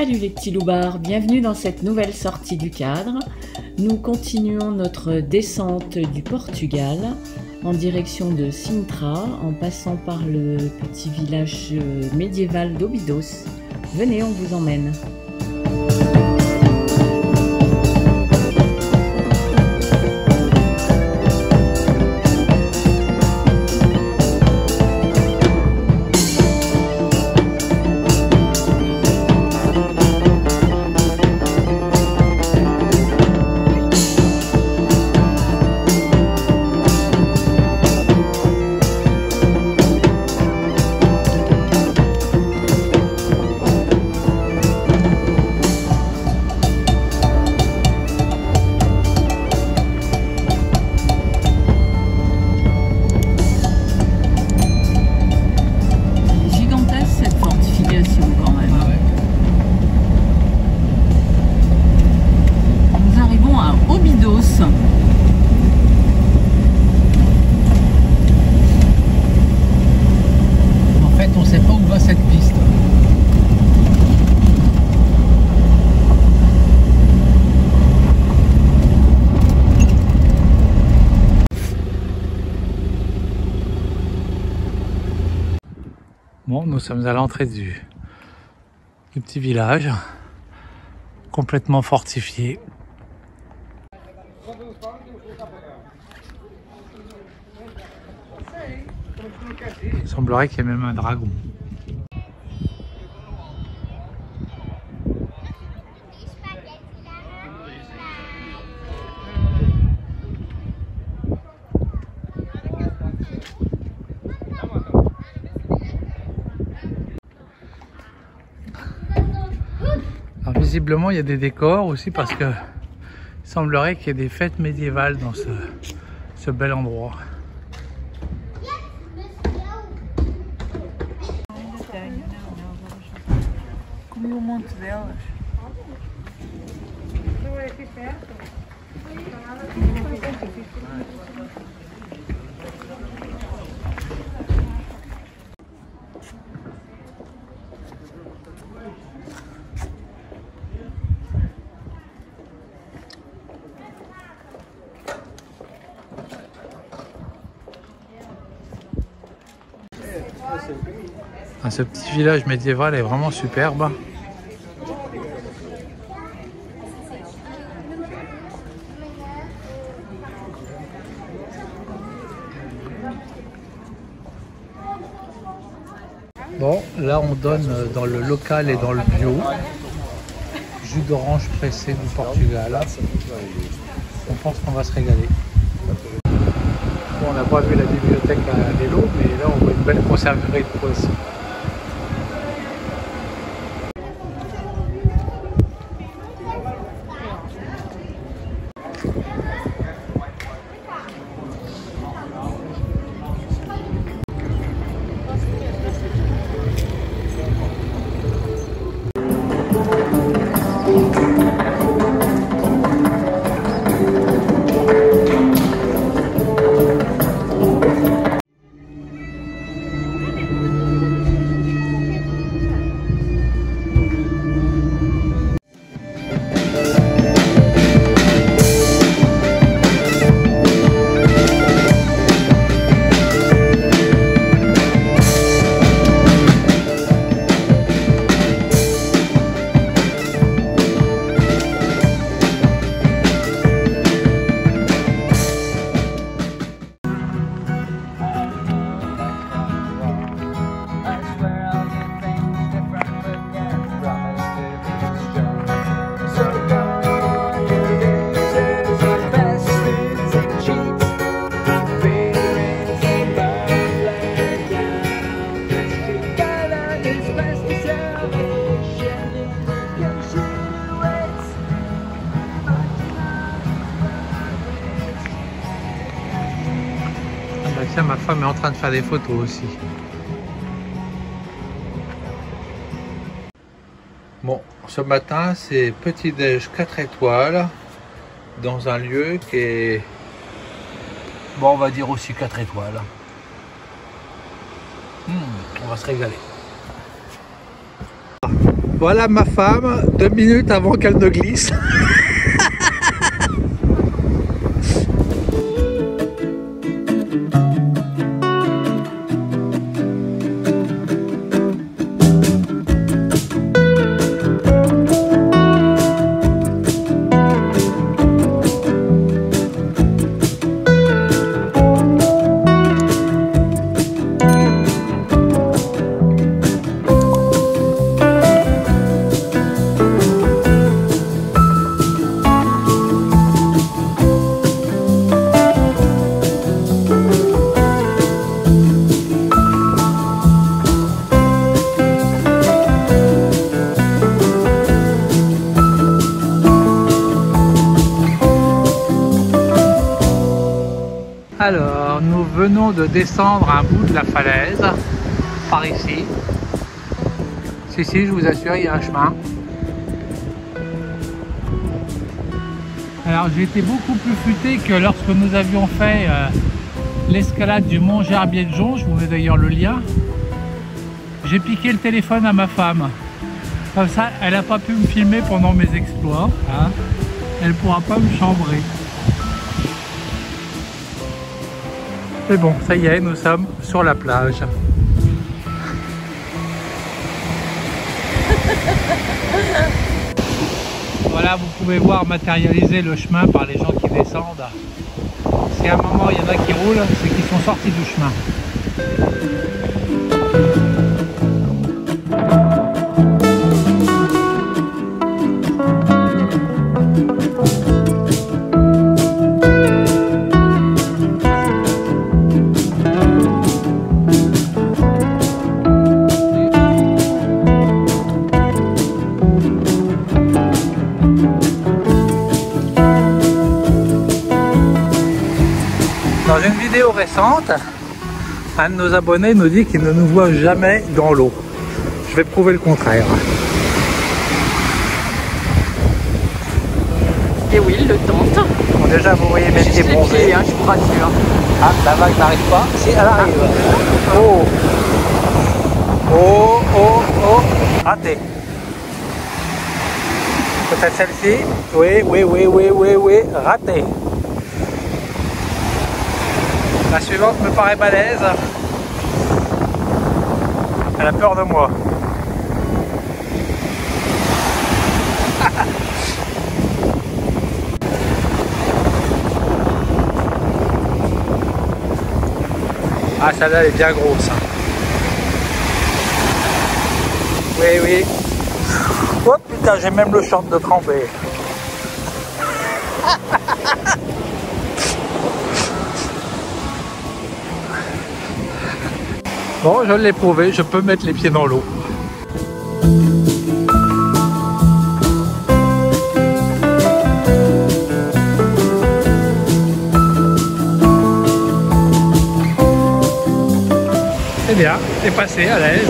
Salut les petits loupards, bienvenue dans cette nouvelle sortie du cadre. Nous continuons notre descente du Portugal en direction de Sintra en passant par le petit village médiéval d'Óbidos. Venez, on vous emmène. Bon, nous sommes à l'entrée du petit village, complètement fortifié. Il semblerait qu'il y ait même un dragon. Alors, visiblement, il y a des décors aussi parce que il semblerait qu'il y ait des fêtes médiévales dans ce bel endroit. Comi monte delas. Não é aqui perto? Ce petit village médiéval est vraiment superbe. Bon, là on donne dans le local et dans le bio. Jus d'orange pressé du Portugal. On pense qu'on va se régaler. Bon, on n'a pas vu la bibliothèque à vélo, mais là on voit une belle conserverie de poissons. Tiens, ma femme est en train de faire des photos aussi. Bon, ce matin, c'est petit-déj 4 étoiles dans un lieu qui est, bon, on va dire aussi 4 étoiles. On va se régaler. Voilà ma femme, 2 minutes avant qu'elle ne glisse. Alors, nous venons de descendre un bout de la falaise, par ici. Si, je vous assure, il y a un chemin. Alors, j'ai été beaucoup plus futé que lorsque nous avions fait l'escalade du mont Gerbier de Jonc. Je vous mets d'ailleurs le lien. J'ai piqué le téléphone à ma femme. Comme ça, elle n'a pas pu me filmer pendant mes exploits. Hein. Elle ne pourra pas me chambrer. Mais bon, ça y est, nous sommes sur la plage. Voilà, vous pouvez voir matérialiser le chemin par les gens qui descendent. Si à un moment il y en a qui roulent, c'est qu'ils sont sortis du chemin. Dans une vidéo récente, un de nos abonnés nous dit qu'il ne nous voit jamais dans l'eau. Je vais prouver le contraire. Et oui, il le tente. Bon, déjà, vous voyez mes pieds bronzés. Hein, je vous rassure. Ah, la vague n'arrive pas. Si, elle arrive. Oh. Oh, oh, oh. Raté. Peut-être celle-ci. Oui. Raté. La suivante me paraît balèze. Elle a peur de moi. Ah, celle-là elle est bien grosse. Oui. Oh putain, j'ai même le short de tremper. Bon, je l'ai prouvé, je peux mettre les pieds dans l'eau. C'est bien, c'est passé à l'aise.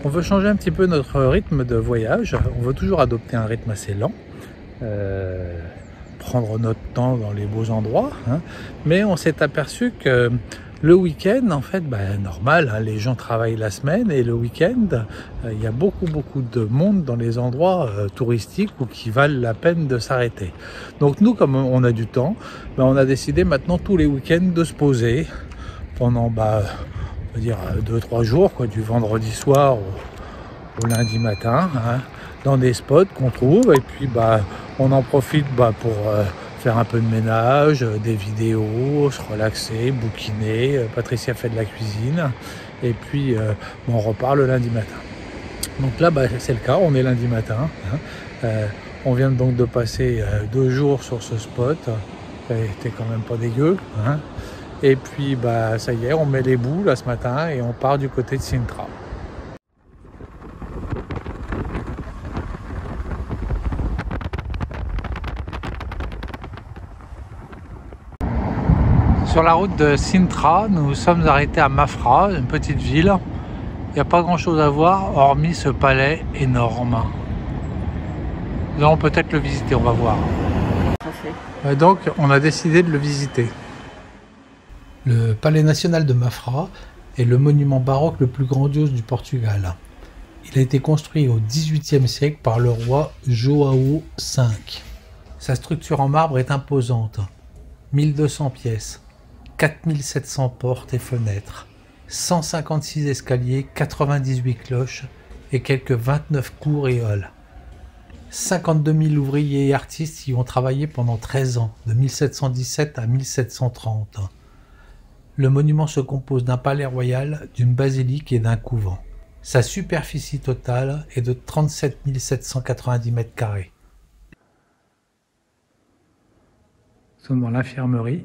On veut changer un petit peu notre rythme de voyage. On veut toujours adopter un rythme assez lent. Prendre notre temps dans les beaux endroits. Hein. Mais on s'est aperçu que le week-end, en fait, normal, hein, les gens travaillent la semaine et le week-end, il y a beaucoup de monde dans les endroits touristiques ou qui valent la peine de s'arrêter. Donc nous, comme on a du temps, on a décidé maintenant tous les week-ends de se poser pendant, on va dire 2-3 jours, quoi, du vendredi soir au lundi matin, hein, dans des spots qu'on trouve et puis on en profite pour faire un peu de ménage, des vidéos, se relaxer, bouquiner. Patricia fait de la cuisine et puis on repart le lundi matin. Donc là c'est le cas, on est lundi matin. Hein. On vient donc de passer 2 jours sur ce spot. C'était quand même pas dégueu. Hein. Et puis ça y est, on met les bouts là ce matin et on part du côté de Sintra. Sur la route de Sintra, nous sommes arrêtés à Mafra, une petite ville. Il n'y a pas grand chose à voir, hormis ce palais énorme. Nous allons peut-être le visiter, on va voir. Donc, on a décidé de le visiter. Le palais national de Mafra est le monument baroque le plus grandiose du Portugal. Il a été construit au XVIIIe siècle par le roi João V. Sa structure en marbre est imposante. 1200 pièces. 4700 portes et fenêtres, 156 escaliers, 98 cloches et quelques 29 cours et halls. 52 000 ouvriers et artistes y ont travaillé pendant 13 ans, de 1717 à 1730. Le monument se compose d'un palais royal, d'une basilique et d'un couvent. Sa superficie totale est de 37 790 mètres carrés. Nous sommes dans l'infirmerie.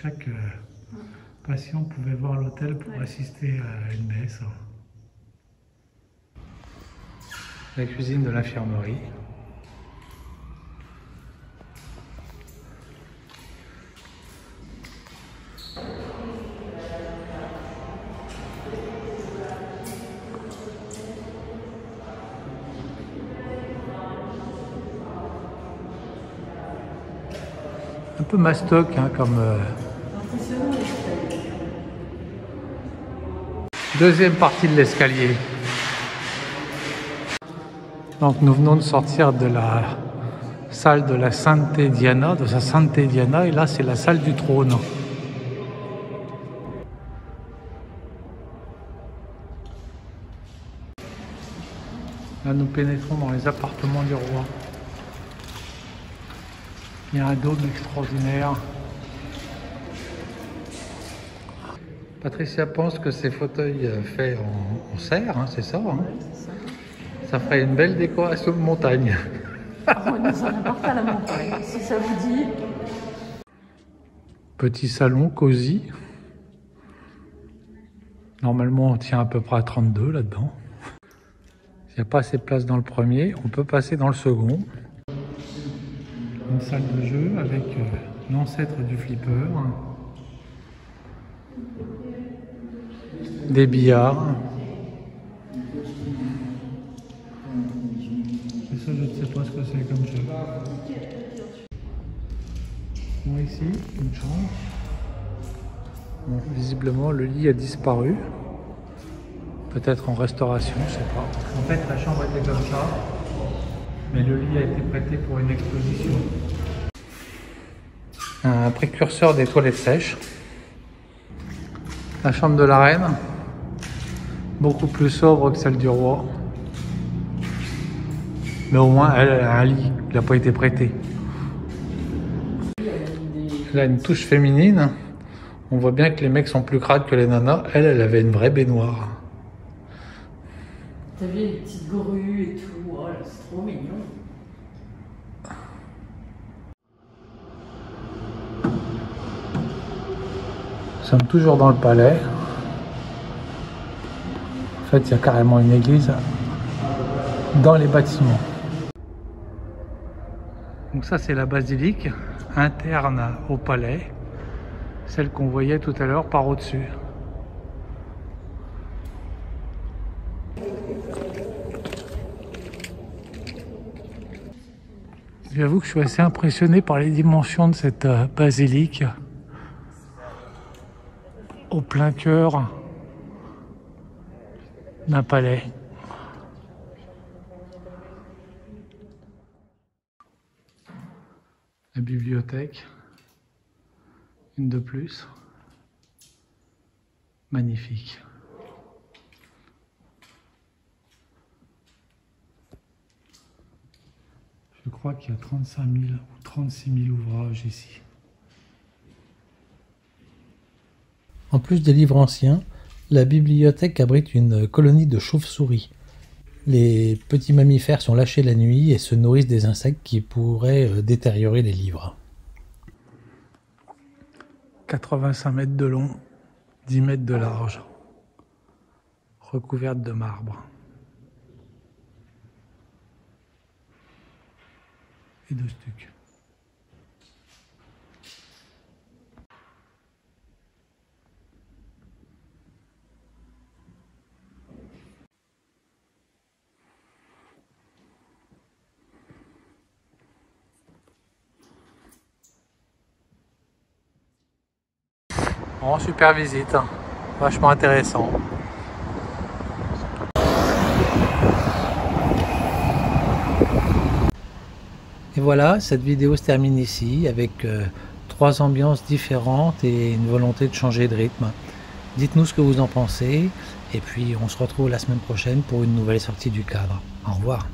Chaque patient pouvait voir l'hôtel pour assister à une messe. La cuisine de l'infirmerie. Un peu mastoc, hein, comme... Deuxième partie de l'escalier. Donc nous venons de sortir de la salle de la Sante Diana, de sa Sante Diana, et là c'est la salle du trône. Là nous pénétrons dans les appartements du roi. Il y a un dôme extraordinaire. Patricia pense que ces fauteuils faits en serre, hein, c'est ça, hein, ça ferait une belle décoration de montagne. On nous en apporte à la montagne, si ça vous dit. Petit salon cosy. Normalement, on tient à peu près à 32 là-dedans. S'il n'y a pas assez de place dans le premier, on peut passer dans le second. Une salle de jeu avec l'ancêtre du flipper. Des billards. Et ça, je ne sais pas ce que c'est comme jeu. Bon, ici, une chambre. Bon, visiblement, le lit a disparu. Peut-être en restauration, je ne sais pas. En fait, la chambre était comme ça. Mais le lit a été prêté pour une exposition. Un précurseur des toilettes sèches. La chambre de la reine. Beaucoup plus sobre que celle du roi. Mais au moins, elle a un lit qui n'a pas été prêté. Elle a une touche féminine. On voit bien que les mecs sont plus crades que les nanas. Elle avait une vraie baignoire. T'as vu les petites grues et tout, oh, c'est trop mignon. Nous sommes toujours dans le palais. En fait, il y a carrément une église dans les bâtiments. Donc ça, c'est la basilique interne au palais. celle qu'on voyait tout à l'heure par au-dessus. J'avoue que je suis assez impressionné par les dimensions de cette basilique au plein cœur d'un palais. La bibliothèque, une de plus, magnifique. Je crois qu'il y a 35 000 ou 36 000 ouvrages ici. En plus des livres anciens, la bibliothèque abrite une colonie de chauves-souris. Les petits mammifères sont lâchés la nuit et se nourrissent des insectes qui pourraient détériorer les livres. 85 mètres de long, 10 mètres de large, recouverte de marbre et de stuc. Bon, super visite, hein. Vachement intéressant. Et voilà, cette vidéo se termine ici avec 3 ambiances différentes et une volonté de changer de rythme. Dites-nous ce que vous en pensez et puis on se retrouve la semaine prochaine pour une nouvelle sortie du cadre. Au revoir.